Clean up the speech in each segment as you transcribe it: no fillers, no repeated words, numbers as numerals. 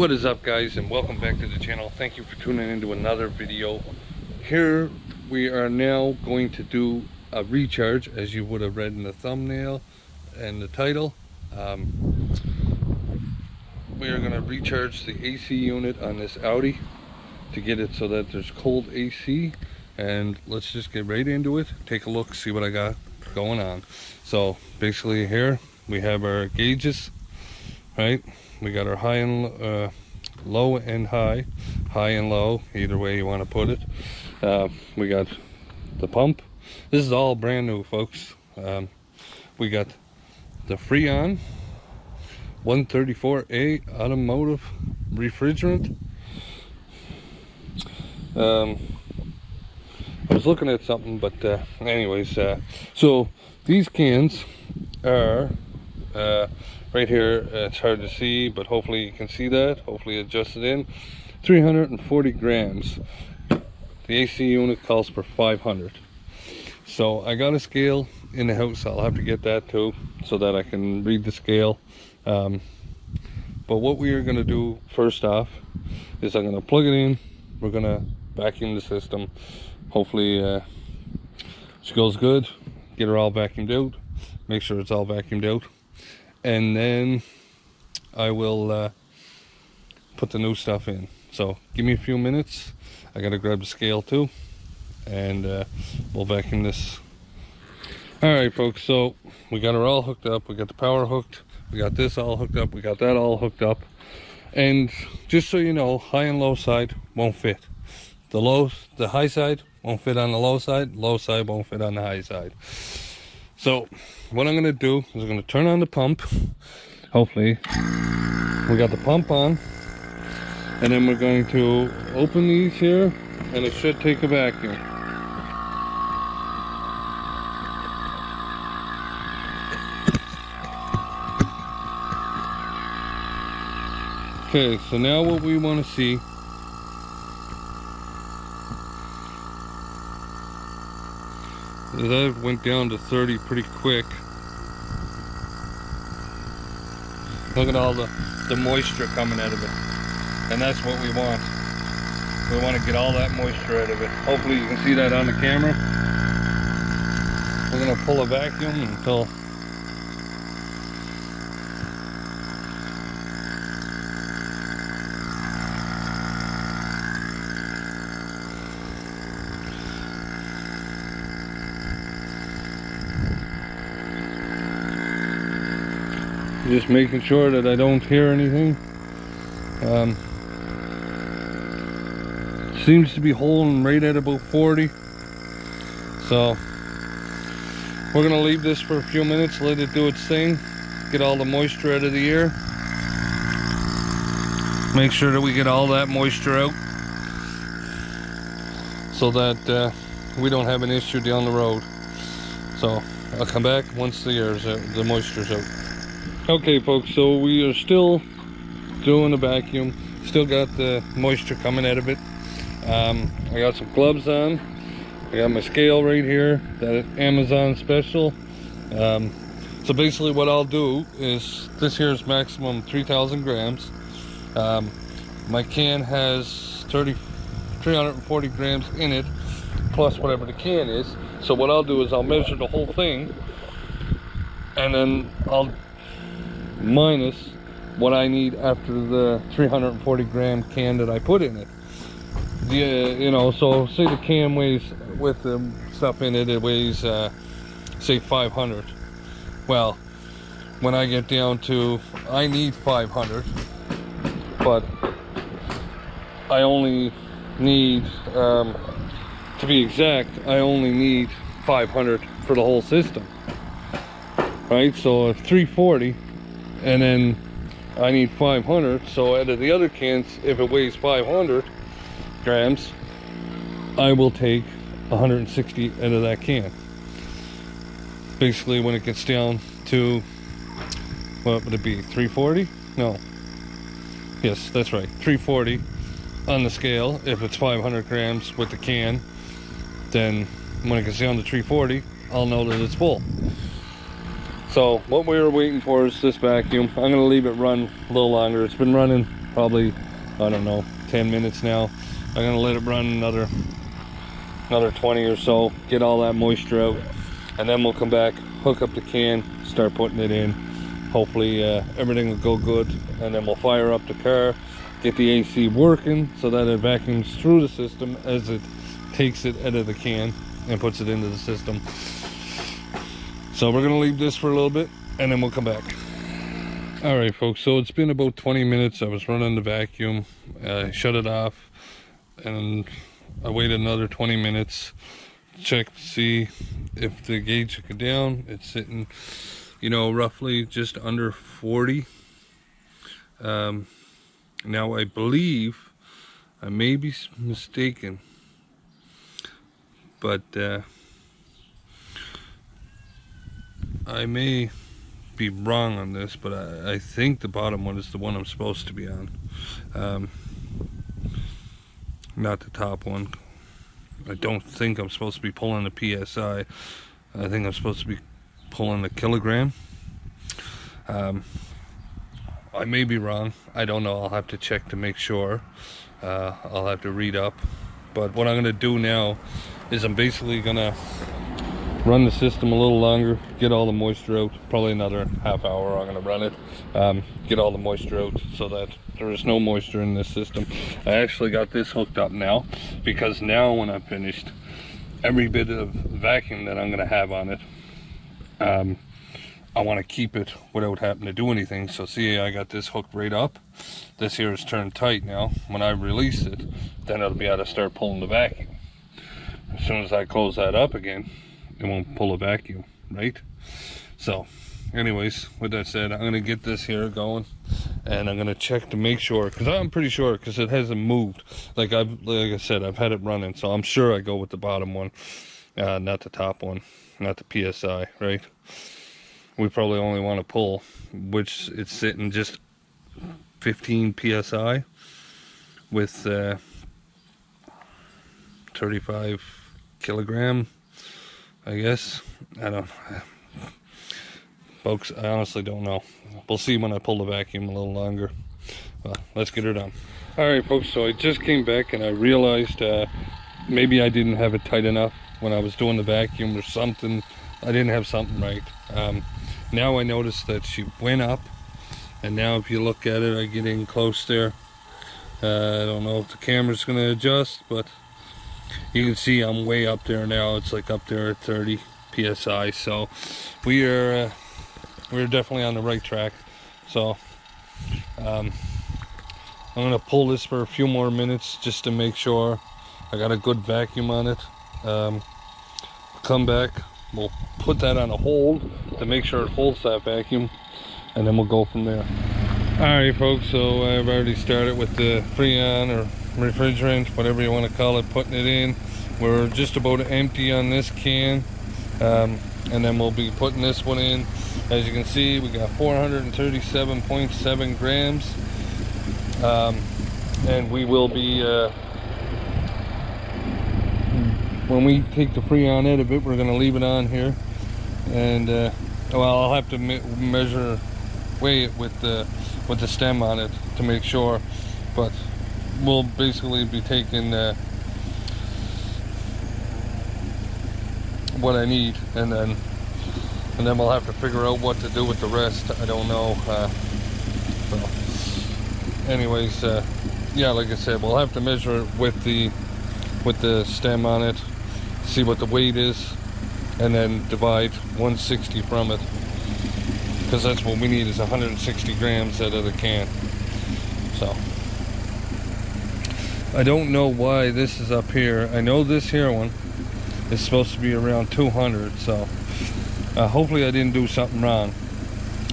What is up, guys, and welcome back to the channel. Thank you for tuning into another video. Here we are now going to do a recharge, as you would have read in the thumbnail and the title. We are going to recharge the AC unit on this Audi to get it so that there's cold AC, and let's just get right into it. Take a look, see what I got going on. So basically here we have our gauges, right? We got our high and low and high and low, either way you want to put it. We got the pump. This is all brand new, folks. We got the Freon 134A automotive refrigerant. I was looking at something, but anyways, so these cans are right here. It's hard to see, but hopefully you can see that. Hopefully adjusted in 340 grams. The AC unit calls for 500. So I got a scale in the house. I'll have to get that too so that I can read the scale. But what we are going to do first off is I'm going to plug it in. We're going to vacuum the system. Hopefully she goes good. Get her all vacuumed out. Make sure it's all vacuumed out. And then I will put the new stuff in. So give me a few minutes. I gotta grab the scale too, and we'll vacuum this. All right, folks, so we got her all hooked up. We got the power hooked. We got this all hooked up. We got that all hooked up. And just so you know, high and low side won't fit. The high side won't fit on the low side. Low side won't fit on the high side. So what I'm going to do is I'm going to turn on the pump. Hopefully we got the pump on, and then we're going to open these here, and it should take a vacuum. Okay, so now what we want to see that went down to 30 pretty quick. Look at all the moisture coming out of it, and that's what we want. We want to get all that moisture out of it. Hopefully you can see that on the camera. We're going to pull a vacuum until just making sure that I don't hear anything. Seems to be holding right at about 40. So we're gonna leave this for a few minutes, let it do its thing, get all the moisture out of the air. Make sure that we get all that moisture out so that we don't have an issue down the road. So I'll come back once the air's out, the moisture's out. Okay, folks, so we are still doing a vacuum. Still got the moisture coming out of it. I got some gloves on. I got my scale right here, that Amazon special. So basically what I'll do is, this here is maximum 3,000 grams. My can has 340 grams in it, plus whatever the can is. So what I'll do is I'll measure the whole thing, and then I'll minus what I need after the 340 gram can that I put in it. You know, so say the can weighs, with the stuff in it, it weighs say 500. Well, when I get down to, I need 500, but I only need, to be exact, I only need 500 for the whole system, right? So if 340, and then I need 500, so out of the other cans, if it weighs 500 grams, I will take 160 out of that can. Basically, when it gets down to, what would it be, 340? No, yes, that's right, 340 on the scale. If it's 500 grams with the can, then when it gets down to 340, I'll know that it's full. So what we were waiting for is this vacuum. I'm going to leave it run a little longer. It's been running probably, I don't know, 10 minutes now. I'm gonna let it run another 20 or so, get all that moisture out, and then we'll come back, hook up the can, start putting it in. Hopefully everything will go good, and then we'll fire up the car, get the AC working so that it vacuums through the system as it takes it out of the can and puts it into the system. So we're gonna leave this for a little bit and then we'll come back. All right, folks, so it's been about 20 minutes. I was running the vacuum, I shut it off, and I waited another 20 minutes, check to see if the gauge took it down. It's sitting, you know, roughly just under 40. Now I believe, I may be mistaken, but I may be wrong on this, but I think the bottom one is the one I'm supposed to be on, not the top one. I don't think I'm supposed to be pulling the PSI. I think I'm supposed to be pulling the kilogram. I may be wrong, I don't know. I'll have to check to make sure. I'll have to read up, but what I'm gonna do now is I'm basically gonna run the system a little longer, get all the moisture out, probably another half hour I'm gonna run it, get all the moisture out so that there is no moisture in this system. I actually got this hooked up now, because now when I'm finished, every bit of vacuum that I'm gonna have on it, I want to keep it without having to do anything. So see, I got this hooked right up. This here is turned tight now. When I release it, then it'll be able to start pulling the vacuum. As soon as I close that up again, it won't pull a vacuum, right? So anyways, with that said, I'm gonna get this here going, and I'm gonna check to make sure, because I'm pretty sure, because it hasn't moved. Like I said, I've had it running, so I'm sure I go with the bottom one, not the top one, not the PSI, right? We probably only want to pull, which it's sitting just 15 PSI with 35 kilogram, I guess. I don't, folks, I honestly don't know. We'll see when I pull the vacuum a little longer. Well, let's get her done. All right, folks, so I just came back and I realized maybe I didn't have it tight enough when I was doing the vacuum or something. I didn't have something right. Now I noticed that she went up, and now if you look at it, I get in close there. I don't know if the camera's going to adjust, but you can see I'm way up there now. It's like up there at 30 PSI. So we're definitely on the right track. So I'm going to pull this for a few more minutes just to make sure I got a good vacuum on it. Come back, we'll put that on a hold to make sure it holds that vacuum, and then we'll go from there. All right, folks, so I've already started with the Freon or refrigerant, whatever you want to call it, putting it in. We're just about empty on this can, and then we'll be putting this one in. As you can see, we got 437.7 grams, and we will be when we take the Freon out of it, we're going to leave it on here, and well, I'll have to weigh it with the stem on it to make sure, but we'll basically be taking what I need, and then we'll have to figure out what to do with the rest. I don't know. So anyways, yeah, like I said, we'll have to measure it with the stem on it, see what the weight is, and then divide 160 from it, because that's what we need, is 160 grams out of the can. So I don't know why this is up here. I know this here one is supposed to be around 200, so hopefully I didn't do something wrong.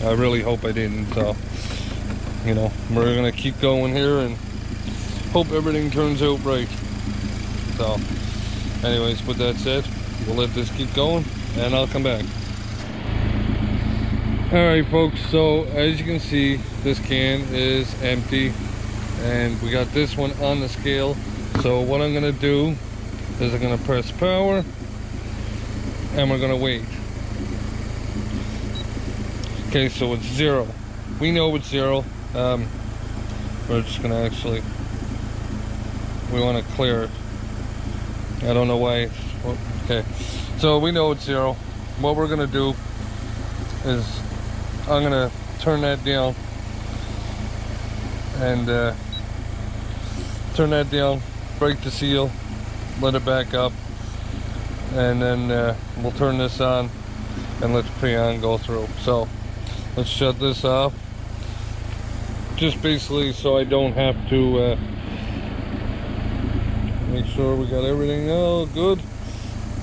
I really hope I didn't. So, you know, we're gonna keep going here and hope everything turns out right. So anyways, with that said, we'll let this keep going and I'll come back. All right, folks, so as you can see, this can is empty, and we got this one on the scale. So what I'm gonna do is I'm gonna press power, and we're gonna wait. Okay, so it's 0. We know it's 0. we're just gonna actually, we want to clear it. I don't know why. Okay, so we know it's 0. What we're gonna do is I'm gonna turn that down and turn that down, break the seal, let it back up, and then we'll turn this on and let the Freon go through. So let's shut this off, just basically so I don't have to make sure we got everything all good.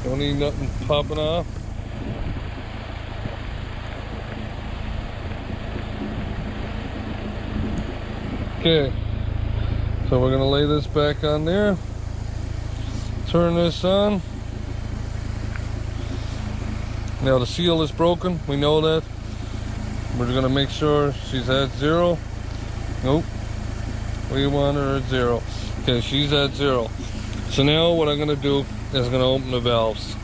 Don't need nothing popping off. Okay, so we're gonna lay this back on there, turn this on. Now the seal is broken, we know that. We're gonna make sure she's at 0. Nope, we want her at 0. Okay, she's at 0. So now what I'm gonna do is I'm gonna open the valves.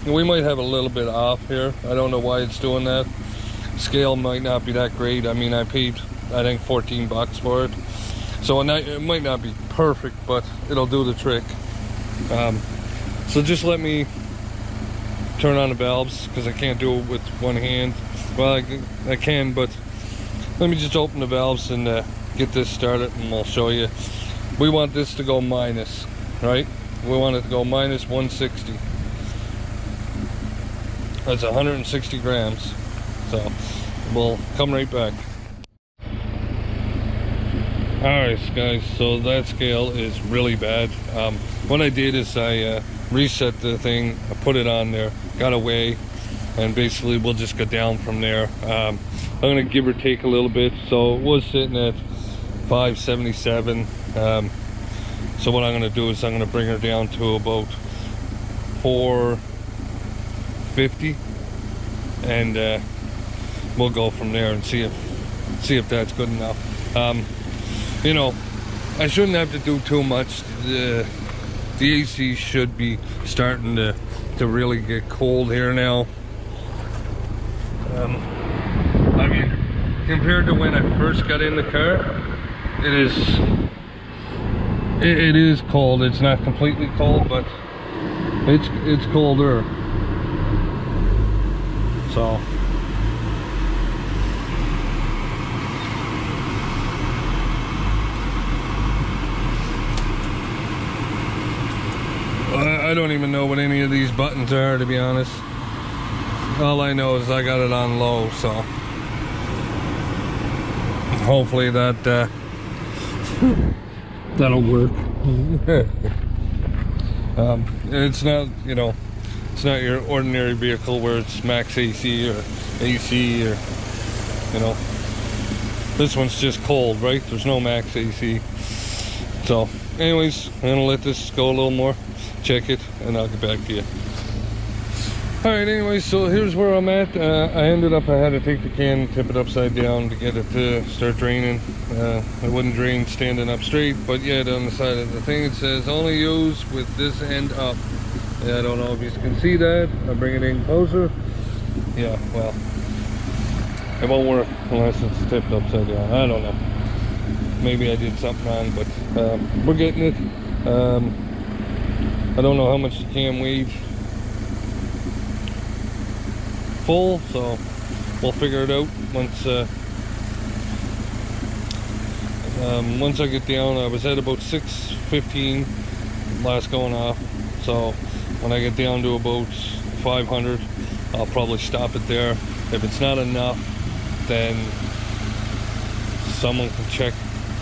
We might have a little bit off here. I don't know why it's doing that. Scale might not be that great. I mean, I paid, I think, 14 bucks for it. So it might not be perfect, but it'll do the trick. So just let me turn on the valves, because I can't do it with one hand. Well, I can, but let me just open the valves and get this started, and I'll show you. We want this to go minus, right? We want it to go minus 160. That's 160 grams. So we'll come right back. Alright guys, so that scale is really bad. What I did is I reset the thing, I put it on there, got away, and basically we'll just go down from there. I'm gonna give or take a little bit. So it was sitting at 577. So what I'm gonna do is I'm gonna bring her down to about 450, and we'll go from there and see if that's good enough. You know, I shouldn't have to do too much. The AC should be starting to really get cold here now. I mean, compared to when I first got in the car, it is cold. It's not completely cold, but it's colder. So I don't even know what any of these buttons are, to be honest. All I know is I got it on low, so hopefully that'll work. It's not, you know, it's not your ordinary vehicle where it's max AC or AC, or, you know, this one's just cold, right? There's no max AC. So anyways, I'm gonna let this go a little more, check it, and I'll get back to you. Alright, anyways, so here's where I'm at. I had to take the can, tip it upside down to get it to start draining. It wouldn't drain standing up straight, but yet on the side of the thing it says only use with this end up. Yeah, I don't know if you can see that. I'll bring it in closer. Yeah, well, it won't work unless it's tipped upside down. I don't know. Maybe I did something wrong, but we're getting it. I don't know how much the can weighs full, so we'll figure it out once I get down. I was at about 615 last going off, so when I get down to about 500, I'll probably stop it there. If it's not enough, then someone can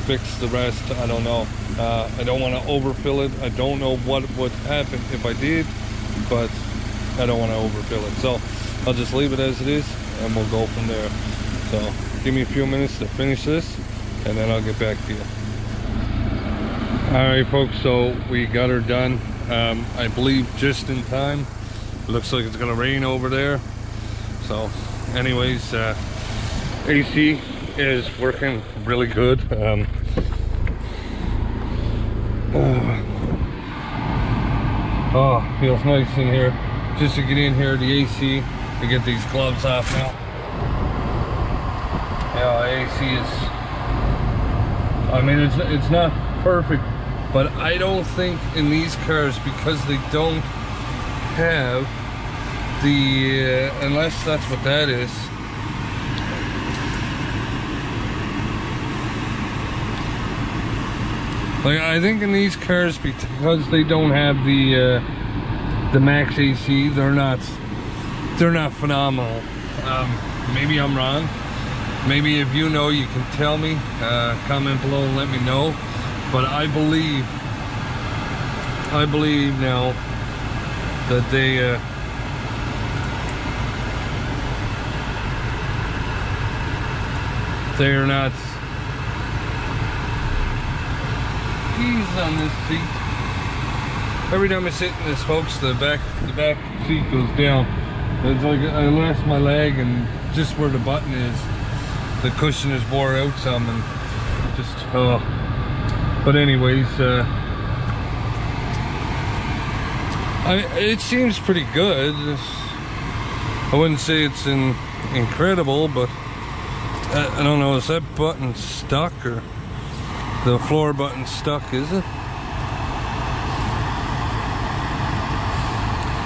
fix the rest. I don't know. I don't want to overfill it. I don't know what would happen if I did, but I don't want to overfill it, so I'll just leave it as it is and we'll go from there. So give me a few minutes to finish this and then I'll get back to you. Alright folks, so we got her done. I believe just in time. It looks like it's gonna rain over there. So anyways, AC is working really good. Oh, feels nice in here. Just to get in here, the AC, to get these gloves off now. Yeah, AC is I mean, it's not perfect, but I don't think in these cars, because they don't have the unless that's what that is. Like, I think in these cars, because they don't have the max AC, they're not phenomenal. Maybe I'm wrong. Maybe if you know, you can tell me. Comment below and let me know. But I believe now that they're not. Ease on this seat. Every time I sit in this, folks, the back seat goes down. It's like I lost my leg, and just where the button is, the cushion is wore out some, and just but anyways, it seems pretty good. I wouldn't say it's incredible, but I don't know, is that button stuck, or the floor button stuck, is it?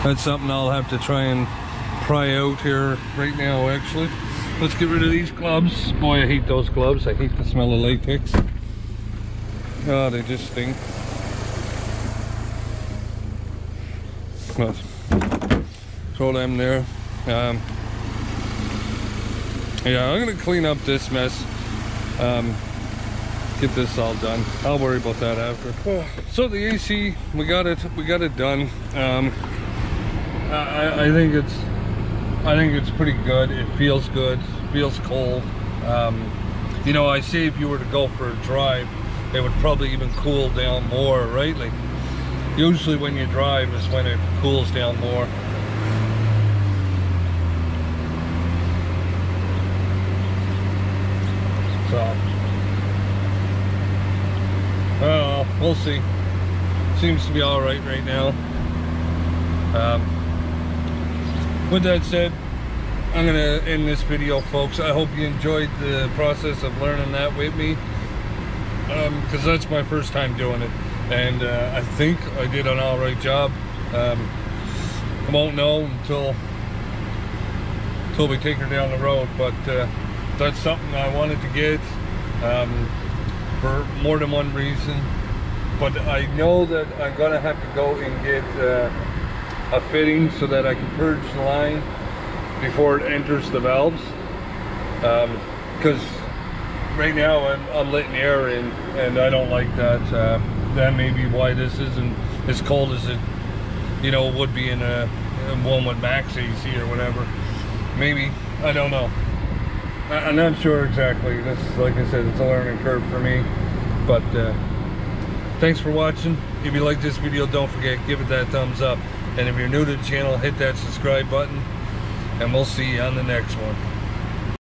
That's something I'll have to try and pry out here right now, actually. Let's get rid of these gloves. Boy, I hate those gloves. I hate the smell of latex. Oh, they just stink. But throw them there. Yeah, I'm gonna clean up this mess. Get this all done. I'll worry about that after. So the AC, we got it done. I think it's pretty good. It feels good. Feels cold. You know, I say if you were to go for a drive, it would probably even cool down more, right? Like, usually when you drive is when it cools down more. So, well, we'll see. Seems to be all right now. With that said, I'm gonna end this video, folks. I hope you enjoyed the process of learning that with me, because that's my first time doing it, and I think I did an all right job. I won't know until we take her down the road, but that's something I wanted to get for more than one reason. But I know that I'm gonna have to go and get a fitting so that I can purge the line before it enters the valves, because right now I'm letting air in, and I don't like that. That may be why this isn't as cold as it, you know, would be in a one with max AC or whatever. Maybe, I don't know. I'm not sure exactly. This, like I said, it's a learning curve for me. But thanks for watching. If you like this video, don't forget, give it that thumbs up. And if you're new to the channel, hit that subscribe button, and we'll see you on the next one.